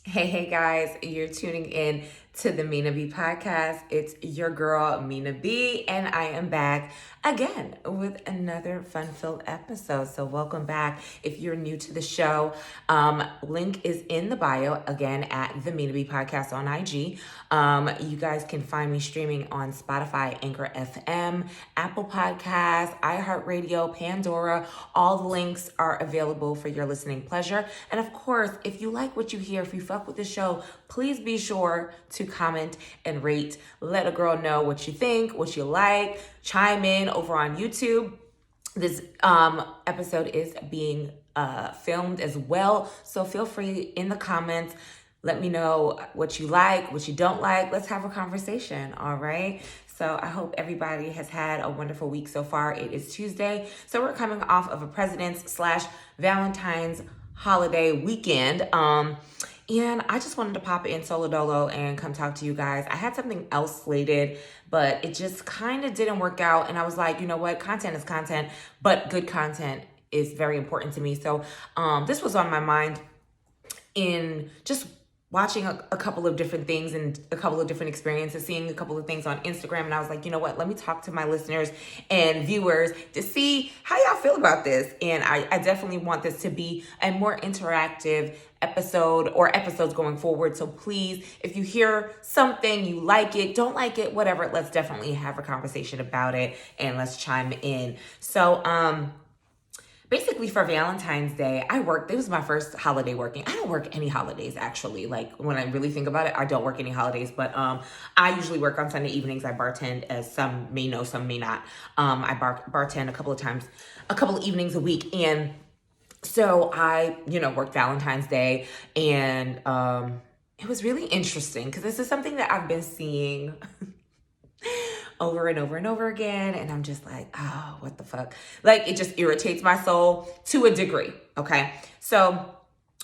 Hey guys, you're tuning in to the Mina B Podcast. It's your girl, Mina B, and I am back again with another fun-filled episode. So welcome back. If you're new to the show, link is in the bio again at the Mina B Podcast on IG. You guys can find me streaming on Spotify, Anchor FM, Apple Podcasts, iHeartRadio, Pandora. All the links are available for your listening pleasure. And of course, if you like what you hear, if you fuck with the show, please be sure to comment and rate. Let a girl know what you think, what you like. Chime in over on YouTube. This episode is being filmed as well, so feel free in the comments. Let me know what you like, what you don't like. Let's have a conversation, all right? So I hope everybody has had a wonderful week so far. It is Tuesday, so we're coming off of a President's/Valentine's holiday weekend. And I just wanted to pop in solo dolo and come talk to you guys. I had something else slated, but it just kind of didn't work out. And I was like, you know what? Content is content, but good content is very important to me. So this was on my mind in just watching a couple of different things and a couple of different experiences, seeing a couple of things on Instagram. And I was like, you know what, let me talk to my listeners and viewers to see how y'all feel about this. And I definitely want this to be a more interactive episode or episodes going forward. So please, if you hear something, you like it, don't like it, whatever, let's definitely have a conversation about it and let's chime in. So, basically for Valentine's Day, I worked. It was my first holiday working. I don't work any holidays, actually. Like, when I really think about it, I don't work any holidays. But I usually work on Sunday evenings. I bartend, as some may know, some may not. I bartend a couple of times, a couple of evenings a week. And so I, worked Valentine's Day. And it was really interesting because this is something that I've been seeing over and over and over again. And I'm just like, oh, what the fuck? Like, it just irritates my soul to a degree. Okay. So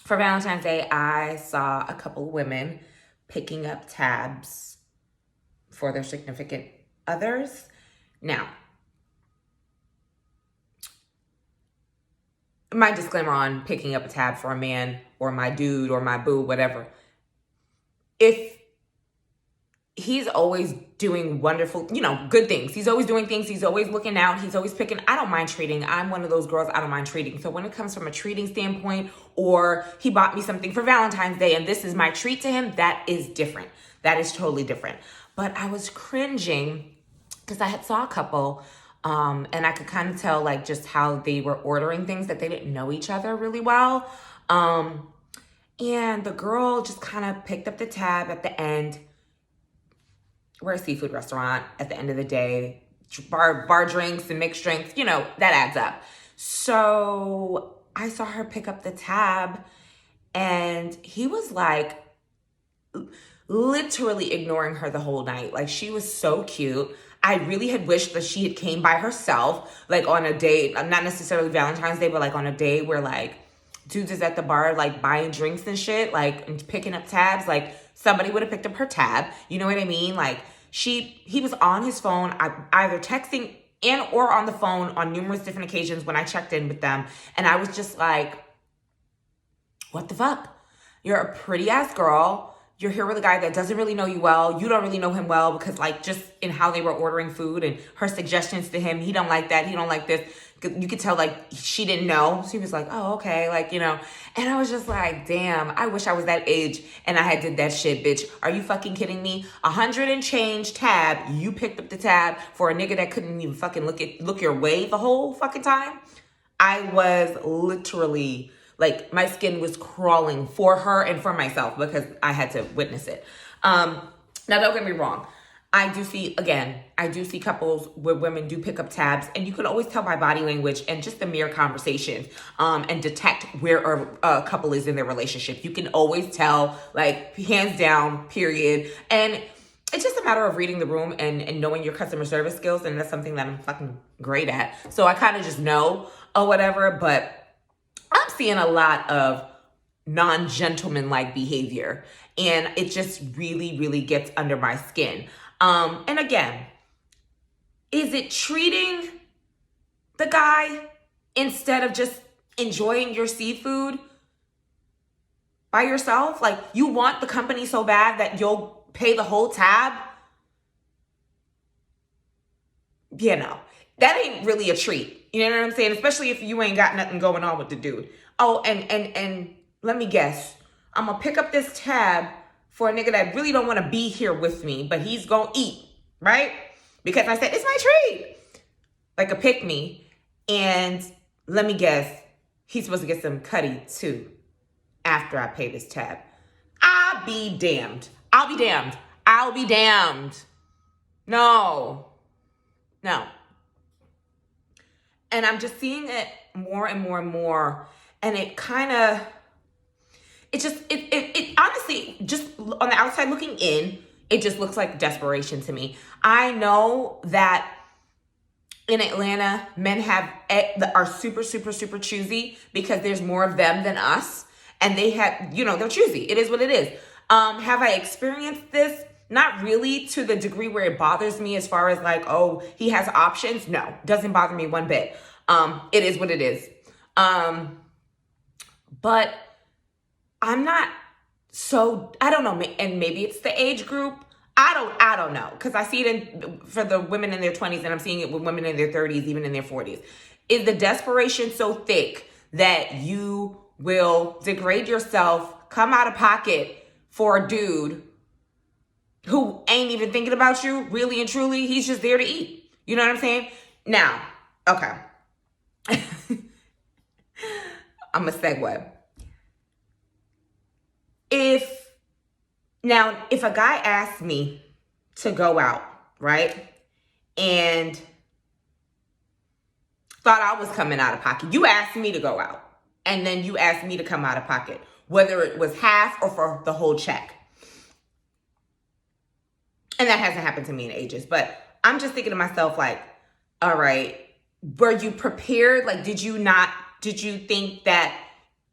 for Valentine's Day, I saw a couple of women picking up tabs for their significant others. Now, my disclaimer on picking up a tab for a man or my dude or my boo, whatever. If he's always doing wonderful, good things. He's always doing things. He's always looking out. He's always picking. I don't mind treating. I'm one of those girls, I don't mind treating. So when it comes from a treating standpoint, or he bought me something for Valentine's Day and this is my treat to him, that is different. That is totally different. But I was cringing because I had saw a couple and I could kind of tell like just how they were ordering things, that they didn't know each other really well. And the girl just kind of picked up the tab at the end. We're a seafood restaurant at the end of the day, bar drinks and mixed drinks, that adds up. So I saw her pick up the tab and he was like literally ignoring her the whole night. Like, she was so cute. I really had wished that she had came by herself, like on a date, not necessarily Valentine's Day, but like on a day where like dudes is at the bar, like buying drinks and shit, like and picking up tabs. Like, somebody would have picked up her tab. You know what I mean? Like, he was on his phone, either texting and or on the phone on numerous different occasions when I checked in with them. And I was just like, what the fuck? You're a pretty ass girl. You're here with a guy that doesn't really know you well. You don't really know him well because like just in how they were ordering food and her suggestions to him, he don't like that. He don't like this. You could tell like she didn't know. She was like, oh, okay. Like, and I was just like, damn, I wish I was that age and I had did that shit, bitch. Are you fucking kidding me? 100 and change tab. You picked up the tab for a nigga that couldn't even fucking look your way the whole fucking time. I was literally like, my skin was crawling for her and for myself because I had to witness it. Now, don't get me wrong. I do see couples where women do pick up tabs, and you can always tell by body language and just the mere conversation and detect where a couple is in their relationship. You can always tell, like, hands down, period. And it's just a matter of reading the room and knowing your customer service skills, and that's something that I'm fucking great at. So I kind of just know or whatever, but I'm seeing a lot of non-gentleman-like behavior, and it just really, really gets under my skin. And again, is it treating the guy instead of just enjoying your seafood? by yourself? Like, you want the company so bad that you'll pay the whole tab? You know, that ain't really a treat. You know what I'm saying? Especially if you ain't got nothing going on with the dude. Oh, and let me guess. I'm going to pick up this tab for a nigga that really don't want to be here with me, but he's going to eat, right? Because I said, it's my treat. Like a pick me. And let me guess, he's supposed to get some cutty too after I pay this tab. I'll be damned. I'll be damned. I'll be damned. No. And I'm just seeing it more and more and more. And it kind of, it honestly, just on the outside looking in, it just looks like desperation to me. I know that in Atlanta, men are super, super, super choosy because there's more of them than us. And they have, they're choosy. It is what it is. Have I experienced this? Not really to the degree where it bothers me as far as like, oh, he has options. No, doesn't bother me one bit. It is what it is. But I'm not I don't know. And maybe it's the age group. I don't know. Cause I see it for the women in their 20s and I'm seeing it with women in their 30s, even in their 40s. Is the desperation so thick that you will degrade yourself, come out of pocket for a dude who ain't even thinking about you, really and truly? He's just there to eat. You know what I'm saying? Now, okay. I'm a segue. If a guy asks me to go out, right, and thought I was coming out of pocket, you asked me to go out, and then you asked me to come out of pocket, whether it was half or for the whole check. And that hasn't happened to me in ages, but I'm just thinking to myself, like, all right, were you prepared? Like, did you think that,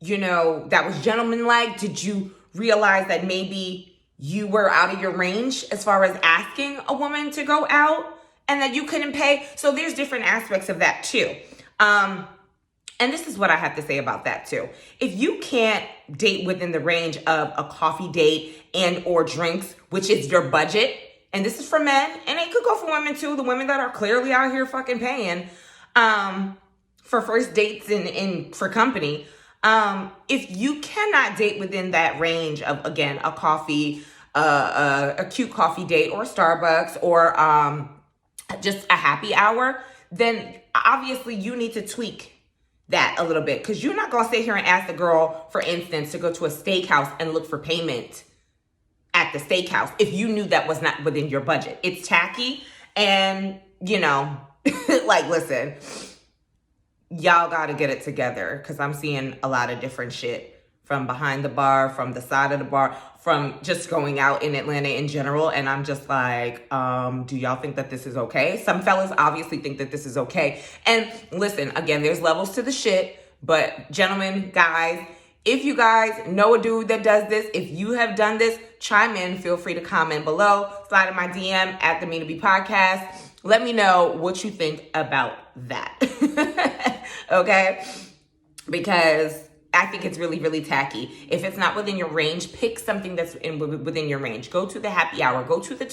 that was gentlemanlike? Did you realize that maybe you were out of your range as far as asking a woman to go out and that you couldn't pay? So there's different aspects of that too. And this is what I have to say about that too. If you can't date within the range of a coffee date and or drinks, which is your budget, and this is for men, and it could go for women too, the women that are clearly out here fucking paying for first dates and for company. If you cannot date within that range of, again, a coffee, a cute coffee date or Starbucks or just a happy hour, then obviously you need to tweak that a little bit, because you're not going to sit here and ask the girl, for instance, to go to a steakhouse and look for payment at the steakhouse if you knew that was not within your budget. It's tacky, and like, listen, y'all got to get it together, because I'm seeing a lot of different shit from behind the bar, from the side of the bar, from just going out in Atlanta in general. And I'm just like, do y'all think that this is okay? Some fellas obviously think that this is okay. And listen, again, there's levels to the shit, but gentlemen, guys, if you guys know a dude that does this, if you have done this, chime in. Feel free to comment below. Slide in my DM at the Mina B Podcast. Let me know what you think about that. Okay? Because I think it's really, really tacky. If it's not within your range, pick something that's within your range. Go to the happy hour. Go to the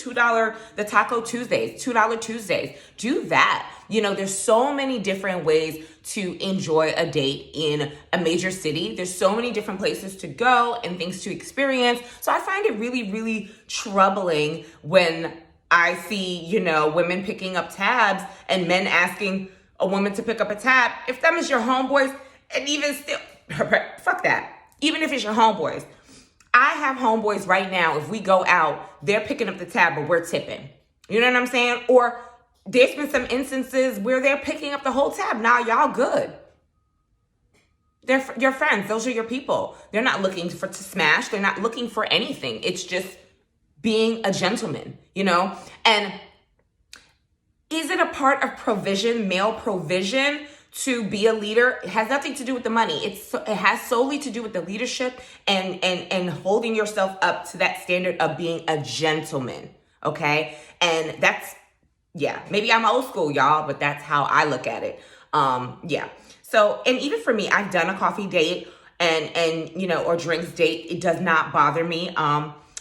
Taco Tuesdays, $2 Tuesdays. Do that. There's so many different ways to enjoy a date in a major city. There's so many different places to go and things to experience. So I find it really, really troubling when I see, women picking up tabs and men asking a woman to pick up a tab. If them is your homeboys, and even still, fuck that. Even if it's your homeboys. I have homeboys right now, if we go out, they're picking up the tab, but we're tipping. You know what I'm saying? Or there's been some instances where they're picking up the whole tab. Now y'all good. They're your friends. Those are your people. They're not looking to smash. They're not looking for anything. It's just being a gentleman, And is it a part of provision, male provision, to be a leader? It has nothing to do with the money. It has solely to do with the leadership and holding yourself up to that standard of being a gentleman. Okay. And that's, maybe I'm old school, y'all, but that's how I look at it. So, and even for me, I've done a coffee date and you know, or drinks date, it does not bother me.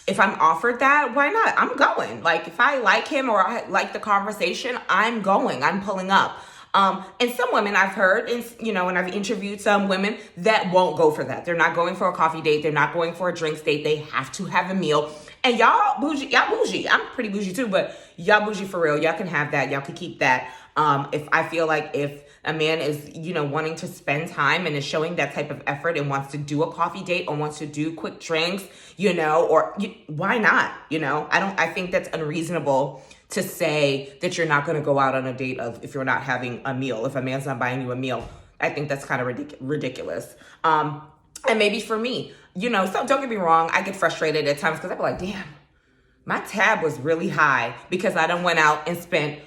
If I'm offered that, why not? I'm going. Like, if I like him or I like the conversation, I'm going. I'm pulling up. And some women I've heard, and you know, and I've interviewed some women that won't go for that. They're not going for a coffee date. They're not going for a drinks date. They have to have a meal. And y'all bougie. I'm pretty bougie too, but y'all bougie for real. Y'all can have that. Y'all can keep that. If I feel like if a man is, you know, wanting to spend time and is showing that type of effort and wants to do a coffee date or wants to do quick drinks, you know, or why not? You know, I think that's unreasonable to say that you're not going to go out on a date of if you're not having a meal. If a man's not buying you a meal, I think that's kind of ridiculous. And maybe for me, you know, so don't get me wrong, I get frustrated at times because I be like, damn, my tab was really high because I done went out and spent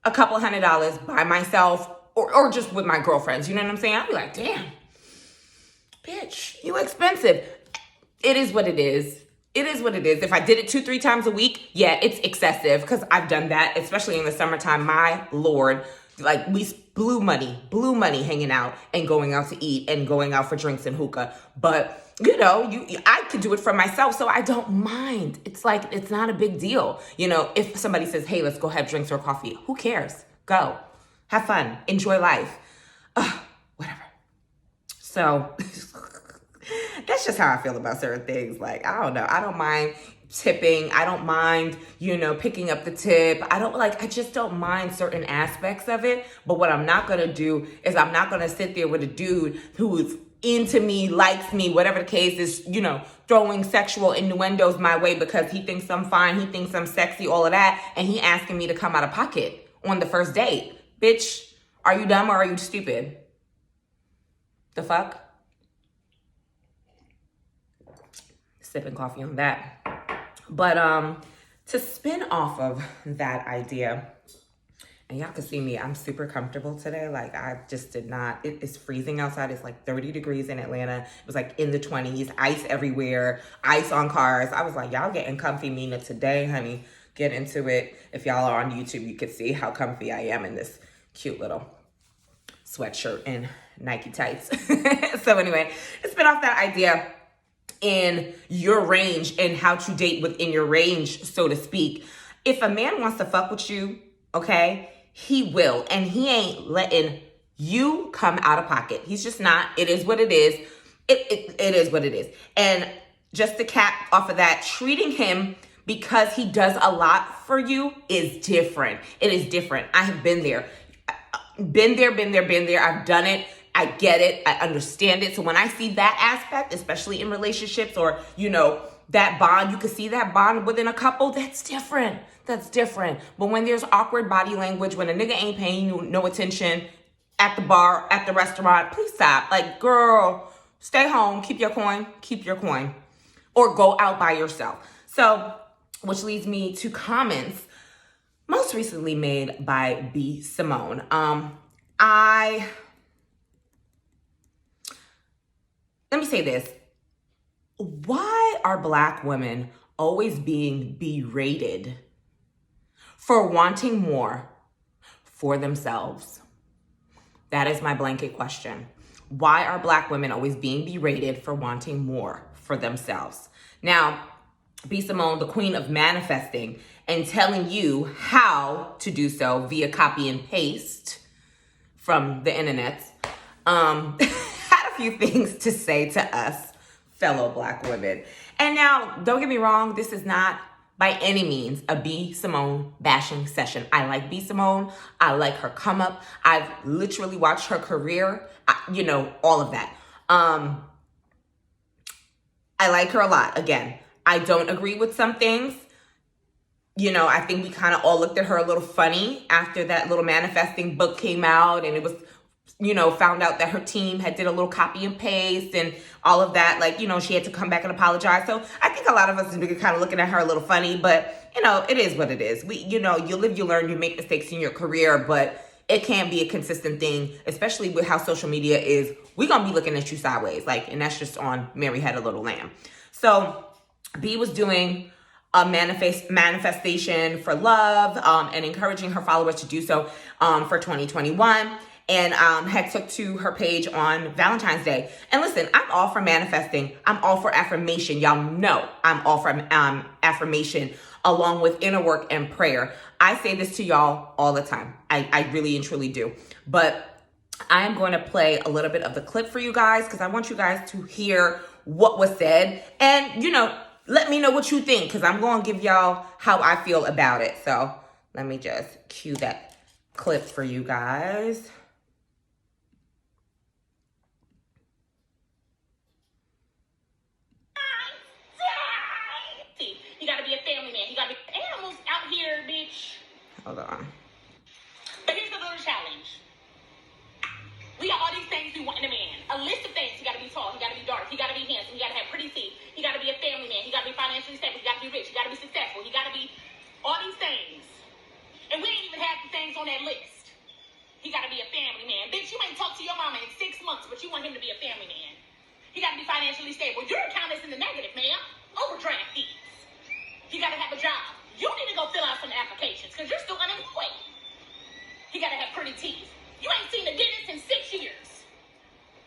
a couple $100 by myself or just with my girlfriends. You know what I'm saying? I'd be like, damn, bitch, you expensive. It is what it is. It is what it is. If I did it 2-3 times a week, yeah, it's excessive because I've done that, especially in the summertime. My Lord, like we blew money hanging out and going out to eat and going out for drinks and hookah. But you know, I could do it for myself, so I don't mind. It's like, it's not a big deal. You know, if somebody says, hey, let's go have drinks or coffee, who cares? Go. Have fun. Enjoy life. Whatever. So that's just how I feel about certain things. Like, I don't know. I don't mind tipping. I don't mind, you know, picking up the tip. I just don't mind certain aspects of it. But what I'm not going to do is I'm not going to sit there with a dude who's into me, likes me, whatever the case is, you know, throwing sexual innuendos my way because he thinks I'm fine, he thinks I'm sexy, all of that, and he asking me to come out of pocket on the first date. Bitch, are you dumb or are you stupid? The fuck? Sipping coffee on that. But to spin off of that idea, and y'all can see me, I'm super comfortable today. Like, I just did not, it's freezing outside. It's like 30 degrees in Atlanta. It was like in the 20s, ice everywhere, ice on cars. I was like, y'all getting comfy, Mina, today, honey. Get into it. If y'all are on YouTube, you can see how comfy I am in this cute little sweatshirt and Nike tights. So anyway, to spin off that idea in your range and how to date within your range, so to speak. If a man wants to fuck with you, okay, he will, and he ain't letting you come out of pocket. He's just not. It is what it is. It is what it is. And just to cap off of that, treating him because he does a lot for you is different. It is different. I have been there. Been there. I've done it. I get it. I understand it. So when I see that aspect, especially in relationships or, you know, that bond, you can see that bond within a couple, that's different. That's different. But when there's awkward body language, when a nigga ain't paying you no attention at the bar, at the restaurant, please stop. Like, girl, stay home, keep your coin, or go out by yourself. So, which leads me to comments most recently made by B Simone. Let me say this. Why are Black women always being berated for wanting more for themselves? That is my blanket question. Why are Black women always being berated for wanting more for themselves? Now, B Simone, the queen of manifesting and telling you how to do so via copy and paste from the internet, had a few things to say to us fellow Black women. And now, don't get me wrong, this is not by any means a B Simone bashing session. I like B Simone. I like her come up. I've literally watched her career, you know, all of that. I like her a lot. Again, I don't agree with some things. You know, I think we kind of all looked at her a little funny after that little manifesting book came out and it was, you know, found out that her team had did a little copy and paste and all of that. Like, you know, she had to come back and apologize. So I think a lot of us are kind of looking at her a little funny, but, you know, it is what it is. You know, you live, you learn, you make mistakes in your career, but it can't be a consistent thing, especially with how social media is. We're going to be looking at you sideways. Like, and that's just on Mary Had a Little Lamb. So B was doing a manifestation for love and encouraging her followers to do so for 2021. and had took to her page on Valentine's Day. And listen, I'm all for manifesting. I'm all for affirmation. Y'all know I'm all for affirmation along with inner work and prayer. I say this to y'all all the time. I really and truly do. But I'm going to play a little bit of the clip for you guys because I want you guys to hear what was said. And, let me know what you think because I'm going to give y'all how I feel about it. So let me just cue that clip for you guys. You got to be a family man. You got to be animals out here, bitch. Hold on. But here's the little challenge. We got all these things we want in a man. A list of things. He got to be tall. He got to be dark. He got to be handsome. He got to have pretty teeth. He got to be a family man. He got to be financially stable. He got to be rich. He got to be successful. He got to be all these things. And we ain't even had the things on that list. He got to be a family man. Bitch, you ain't talked to your mama in 6 months, but you want him to be a family man. He got to be financially stable. Your account is in the negative, ma'am. Overdraft fees. He got to have a job. You need to go fill out some applications because you're still unemployed. He got to have pretty teeth. You ain't seen the dentist in 6 years.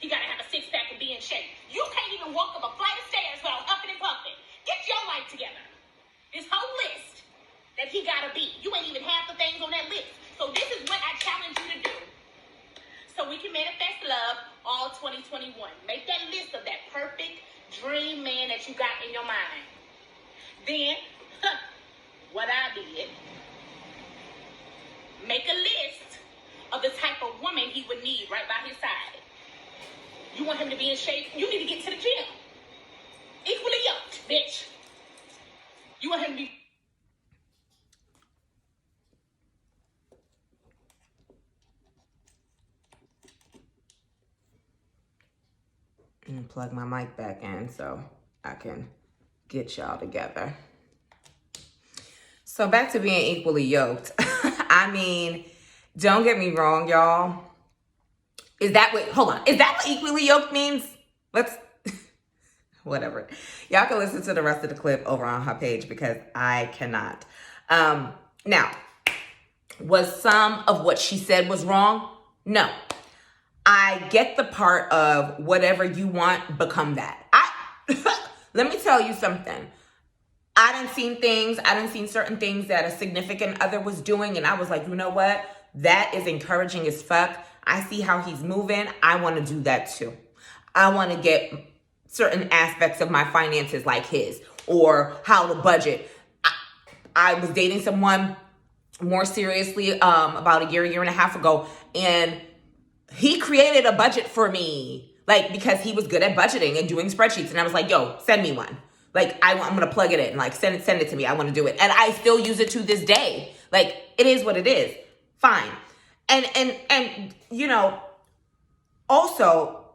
He got to have a six-pack and be in shape. You can't even walk up a flight of stairs without huffing and puffing. Get your life together. This whole list that he got to be. You ain't even half the things on that list. So this is what I challenge you to do. So we can manifest love all 2021. Make that list of that perfect dream man that you got in your mind. Then, what I did, make a list of the type of woman he would need right by his side. You want him to be in shape? You need to get to the gym. Equally yoked, bitch. You want him to be... And plug my mic back in so I can get y'all together. So back to being equally yoked. I mean, don't get me wrong, y'all. Is that what equally yoked means? Whatever. Y'all can listen to the rest of the clip over on her page because I cannot. Now, was some of what she said was wrong? No. I get the part of whatever you want, become that. Let me tell you something. I done seen certain things that a significant other was doing, and I was like, you know what? That is encouraging as fuck. I see how he's moving. I want to do that too. I want to get certain aspects of my finances like his, or how to budget. I was dating someone more seriously about a year and a half ago, and he created a budget for me, because he was good at budgeting and doing spreadsheets. And I was like, yo, send me one. I'm going to plug it in, send it to me. I want to do it. And I still use it to this day. It is what it is. Fine. And also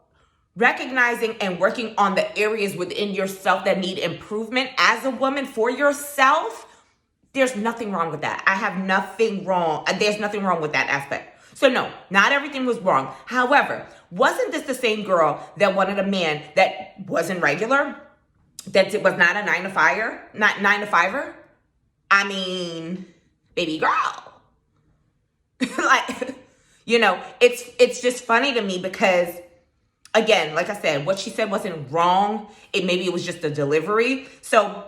recognizing and working on the areas within yourself that need improvement as a woman for yourself. There's nothing wrong with that. There's nothing wrong with that aspect. So no, not everything was wrong. However, wasn't this the same girl that wanted a man that wasn't regular? That it was not a 9-to-5er? I mean, baby girl. It's just funny to me because, again, like I said, what she said wasn't wrong. Maybe it was just the delivery. So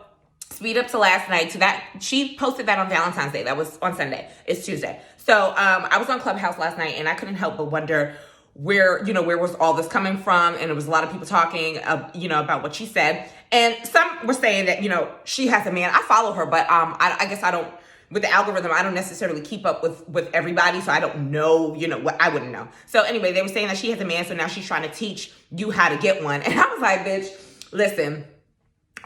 speed up to last night. To that, she posted that on Valentine's Day. That was on Sunday. It's Tuesday. So I was on Clubhouse last night, and I couldn't help but wonder where was all this coming from. And there was a lot of people talking, about what she said. And some were saying that, she has a man. I follow her, but I guess I don't, with the algorithm, I don't necessarily keep up with everybody. So I don't know, what I wouldn't know. So anyway, they were saying that she has a man. So now she's trying to teach you how to get one. And I was like, bitch, listen,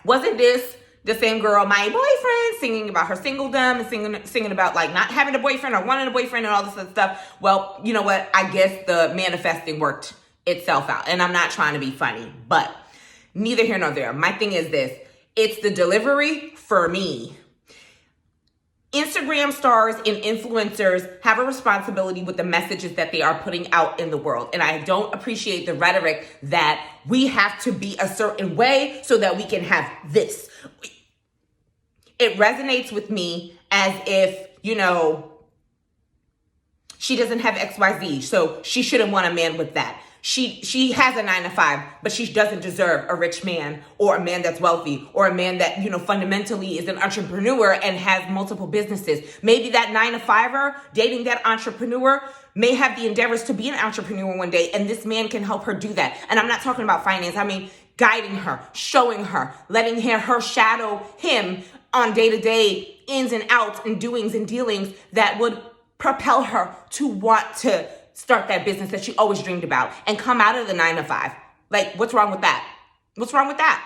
wasn't this the same girl, my boyfriend, singing about her singledom and singing about not having a boyfriend or wanting a boyfriend and all this other stuff? Well, you know what? I guess the manifesting worked itself out. And I'm not trying to be funny, but neither here nor there. My thing is this. It's the delivery for me. Instagram stars and influencers have a responsibility with the messages that they are putting out in the world. And I don't appreciate the rhetoric that we have to be a certain way so that we can have this. It resonates with me as if, She doesn't have XYZ, so she shouldn't want a man with that. She has a 9-to-5, but she doesn't deserve a rich man or a man that's wealthy or a man that, fundamentally is an entrepreneur and has multiple businesses. Maybe that 9-to-5er dating that entrepreneur may have the endeavors to be an entrepreneur one day, and this man can help her do that. And I'm not talking about finance. I mean, guiding her, showing her, letting her shadow him on day-to-day ins and outs and doings and dealings that would propel her to want to start that business that she always dreamed about and come out of the 9-to-5. Like, what's wrong with that? What's wrong with that?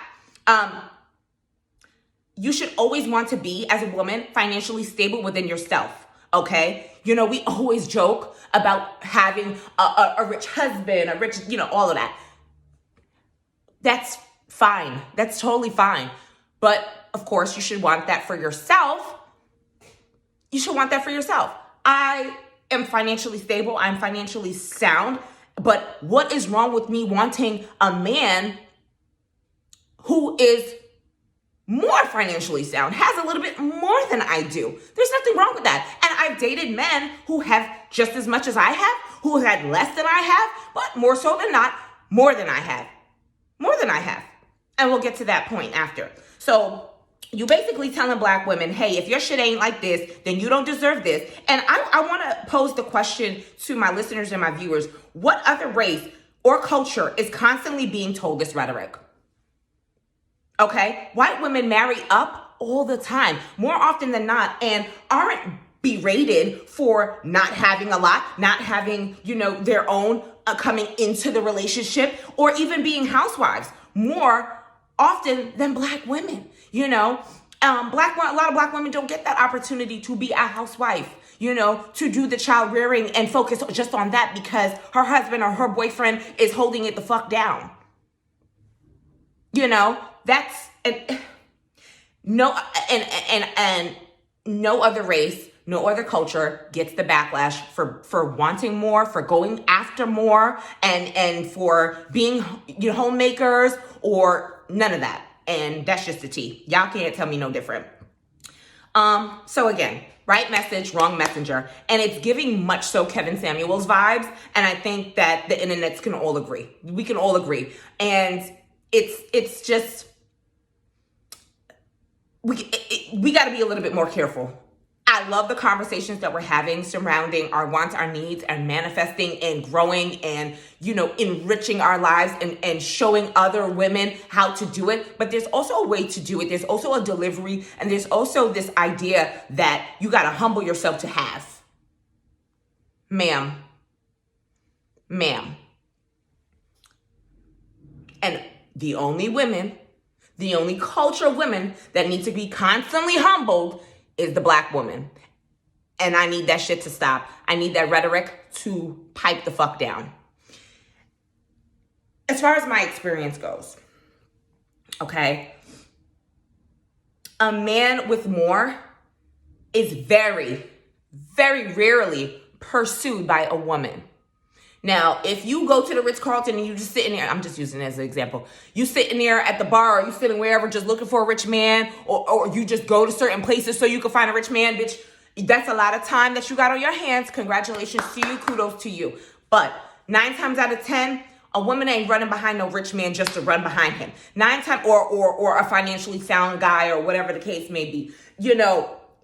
You should always want to be, as a woman, financially stable within yourself, okay? We always joke about having a rich husband, a rich, all of that. That's fine. That's totally fine. But, of course, you should want that for yourself. You should want that for yourself. I am financially stable. I'm financially sound. But what is wrong with me wanting a man who is more financially sound, has a little bit more than I do? There's nothing wrong with that. And I've dated men who have just as much as I have, who had less than I have, but more so than not, more than I have. More than I have. And we'll get to that point after. So you basically telling black women, hey, if your shit ain't like this, then you don't deserve this. And I want to pose the question to my listeners and my viewers. What other race or culture is constantly being told this rhetoric? Okay? White women marry up all the time, more often than not, and aren't berated for not having a lot, not having, their own coming into the relationship, or even being housewives more often than black women. A lot of black women don't get that opportunity to be a housewife, to do the child rearing and focus just on that because her husband or her boyfriend is holding it the fuck down. That's no other race, no other culture gets the backlash for wanting more, for going after more, and for being homemakers, or none of that. And that's just the tea. Y'all can't tell me no different. So again, right message, wrong messenger. And it's giving much so Kevin Samuels vibes. And I think that the internet's can all agree. We can all agree. And it's just, we got to be a little bit more careful. I love the conversations that we're having surrounding our wants, our needs, and manifesting and growing and, enriching our lives and showing other women how to do it. But there's also a way to do it. There's also a delivery. And there's also this idea that you got to humble yourself to have. Ma'am. And the only culture of women that need to be constantly humbled is the black woman. And I need that shit to stop. I need that rhetoric to pipe the fuck down. As far as my experience goes, okay, a man with more is very, very rarely pursued by a woman. Now, if you go to the Ritz-Carlton and you just sitting there, I'm just using it as an example. You sitting there at the bar, or you sitting wherever just looking for a rich man, or you just go to certain places so you can find a rich man, bitch, that's a lot of time that you got on your hands. Congratulations to you. Kudos to you. But 9 times out of 10, a woman ain't running behind no rich man just to run behind him. 9 times, or a financially sound guy, or whatever the case may be.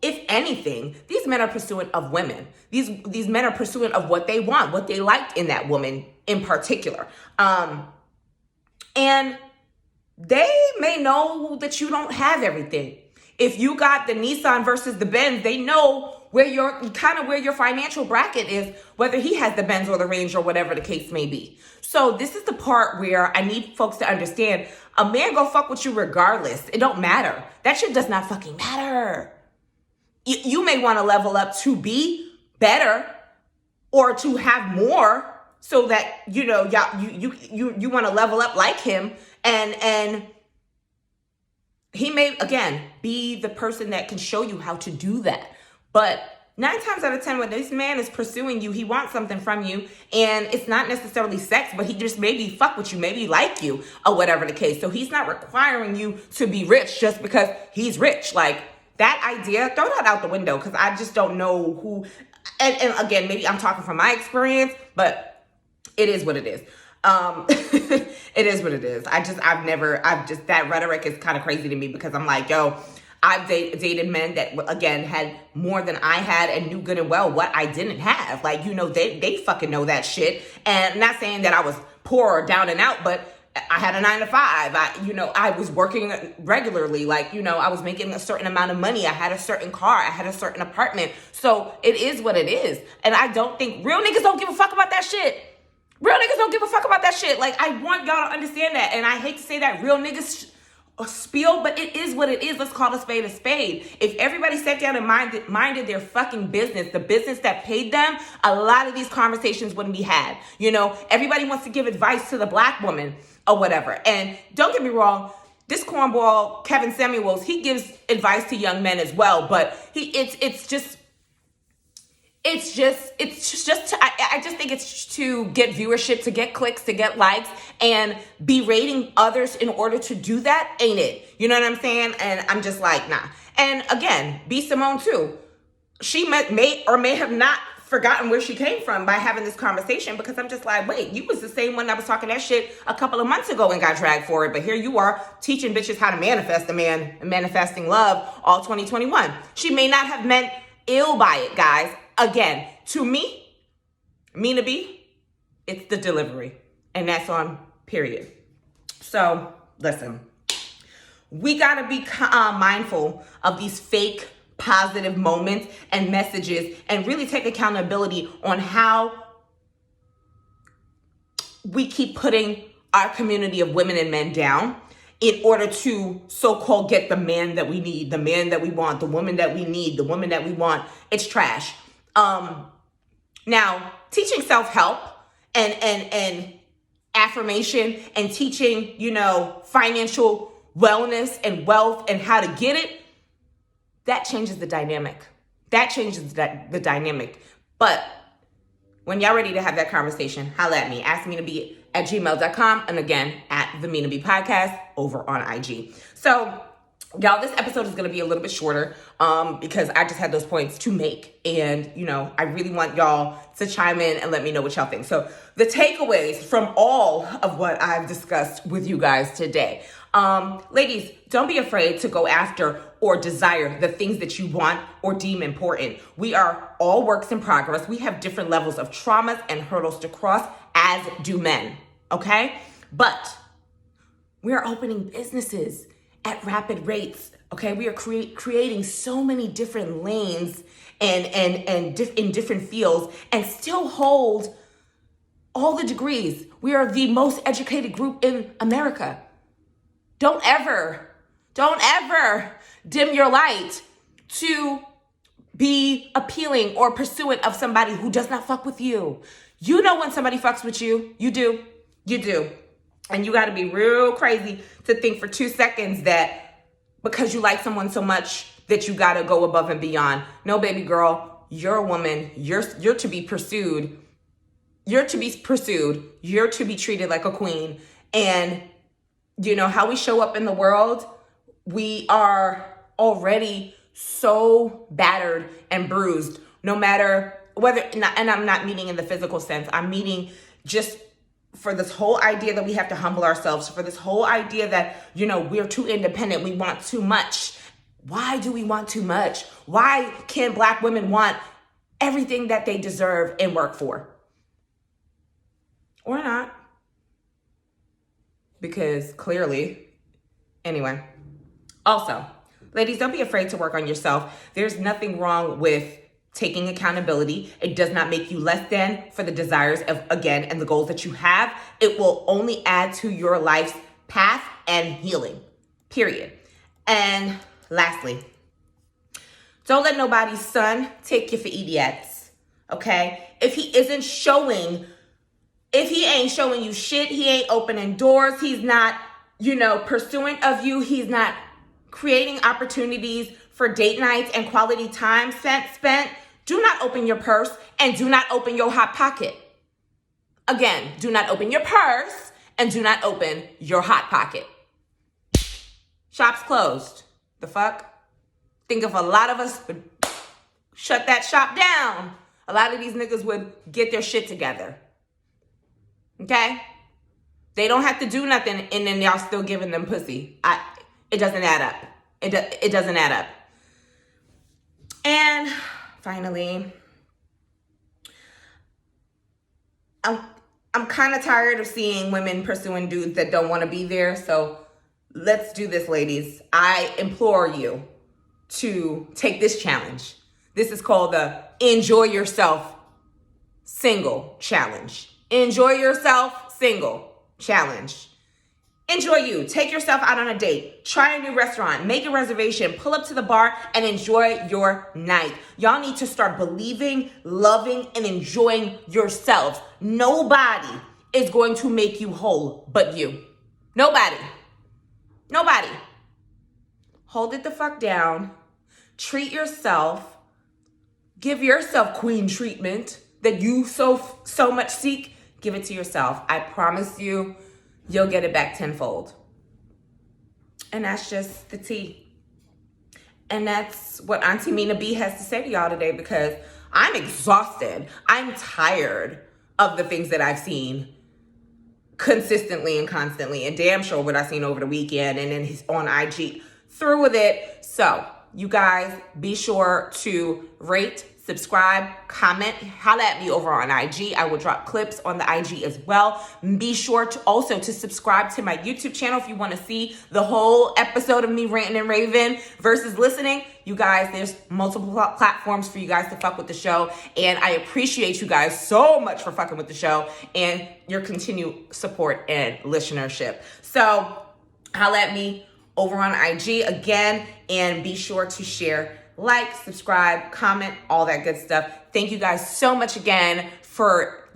If anything, these men are pursuant of women. These men are pursuant of what they want, what they liked in that woman in particular. And they may know that you don't have everything. If you got the Nissan versus the Benz, they know where your financial bracket is, whether he has the Benz or the Range or whatever the case may be. So this is the part where I need folks to understand, a man go fuck with you regardless. It don't matter. That shit does not fucking matter. You may want to level up to be better or to have more, so that you want to level up like him, and he may again be the person that can show you how to do that. But 9 times out of 10, when this man is pursuing you, he wants something from you, and it's not necessarily sex, but he just maybe fuck with you, maybe like you, or whatever the case. So he's not requiring you to be rich just because he's rich. Like, that idea, throw that out the window, because I just don't know who. and again, maybe I'm talking from my experience, but it is what it is. It is what it is. That rhetoric is kind of crazy to me because I'm like, yo, I've dated men that, again, had more than I had and knew good and well what I didn't have. Like, they fucking know that shit. And I'm not saying that I was poor or down and out, but I had a 9 to 5. I was working regularly. Like, I was making a certain amount of money. I had a certain car. I had a certain apartment. So it is what it is. And I don't think real niggas don't give a fuck about that shit. Real niggas don't give a fuck about that shit. Like, I want y'all to understand that. And I hate to say that real niggas spiel, but it is what it is. Let's call a spade a spade. If everybody sat down and minded their fucking business, the business that paid them, a lot of these conversations wouldn't be had. Everybody wants to give advice to the black woman or whatever. And don't get me wrong, this cornball, Kevin Samuels, he gives advice to young men as well, but I just think it's to get viewership, to get clicks, to get likes, and berating others in order to do that, ain't it? You know what I'm saying? And I'm just like, nah. And again, B. Simone too. She may or may have not forgotten where she came from by having this conversation, because I'm just like, wait, you was the same one that was talking that shit a couple of months ago and got dragged for it. But here you are teaching bitches how to manifest a man and manifesting love all 2021. She may not have meant ill by it, guys. Again, to me, Mina B, it's the delivery. And that's on period. So, listen, we got to be mindful of these fake positive moments and messages and really take accountability on how we keep putting our community of women and men down in order to so-called get the man that we need, the man that we want, the woman that we need, the woman that we want. It's trash. Now, teaching self-help and affirmation and teaching, financial wellness and wealth and how to get it, that changes the dynamic. That changes the dynamic. But when y'all ready to have that conversation, holla at me. Ask Mina at gmail.com. And again, at the Mina B Podcast over on IG. So, y'all, this episode is going to be a little bit shorter because I just had those points to make. And, I really want y'all to chime in and let me know what y'all think. So the takeaways from all of what I've discussed with you guys today. Ladies, don't be afraid to go after or desire the things that you want or deem important. We are all works in progress. We have different levels of traumas and hurdles to cross, as do men. Okay? But we are opening businesses at rapid rates. Okay, we are creating so many different lanes and in different fields, and still hold all the degrees. We are the most educated group in America. Don't ever dim your light to be appealing or pursuant of somebody who does not fuck with you. You know when somebody fucks with you. You do. And you got to be real crazy to think for 2 seconds that because you like someone so much that you got to go above and beyond. No, baby girl, you're a woman. You're to be pursued. You're to be pursued. You're to be treated like a queen. And how we show up in the world, we are already so battered and bruised, no matter whether, and I'm not meaning in the physical sense, I'm meaning just for this whole idea that we have to humble ourselves, for this whole idea that, we're too independent, we want too much. Why do we want too much? Why can't Black women want everything that they deserve and work for? Or not? Because clearly, anyway. Also, ladies, don't be afraid to work on yourself. There's nothing wrong with taking accountability. It does not make you less than for the desires of, again, and the goals that you have. It will only add to your life's path and healing, period. And lastly, don't let nobody's son take you for idiots, okay? If he ain't showing you shit, he ain't opening doors, he's not, pursuant of you, he's not creating opportunities for date nights and quality time spent, do not open your purse and do not open your hot pocket. Again, do not open your purse and do not open your hot pocket. Shop's closed. The fuck? Think of a lot of us would shut that shop down. a lot of these niggas would get their shit together. Okay? They don't have to do nothing, and then y'all still giving them pussy. It doesn't add up. It doesn't add up. And finally, I'm kind of tired of seeing women pursuing dudes that don't want to be there. So let's do this, ladies. I implore you to take this challenge. This is called the Enjoy Yourself Single Challenge. Enjoy yourself single challenge. Enjoy you. Take yourself out on a date. Try a new restaurant. Make a reservation. Pull up to the bar and enjoy your night. Y'all need to start believing, loving, and enjoying yourselves. Nobody is going to make you whole but you. Nobody. Nobody. Hold it the fuck down. Treat yourself. Give yourself queen treatment that you so much seek. Give it to yourself. I promise you, you'll get it back tenfold. And that's just the tea. And that's what Auntie Mina B has to say to y'all today, because I'm exhausted. I'm tired of the things that I've seen consistently and constantly, and damn sure what I've seen over the weekend and then he's on IG. Through with it. So you guys be sure to rate, subscribe, comment, holla at me over on IG. I will drop clips on the IG as well. Be sure to also to subscribe to my YouTube channel if you want to see the whole episode of me ranting and raving versus listening. You guys, there's multiple platforms for you guys to fuck with the show. And I appreciate you guys so much for fucking with the show and your continued support and listenership. So holla at me over on IG again, and be sure to share, like, subscribe, comment, all that good stuff. Thank you guys so much again for,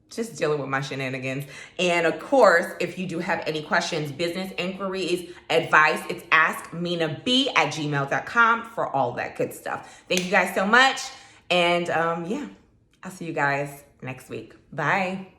just dealing with my shenanigans. And of course, if you do have any questions, business inquiries, advice, it's askminab@gmail.com for all that good stuff. Thank you guys so much. And I'll see you guys next week. Bye.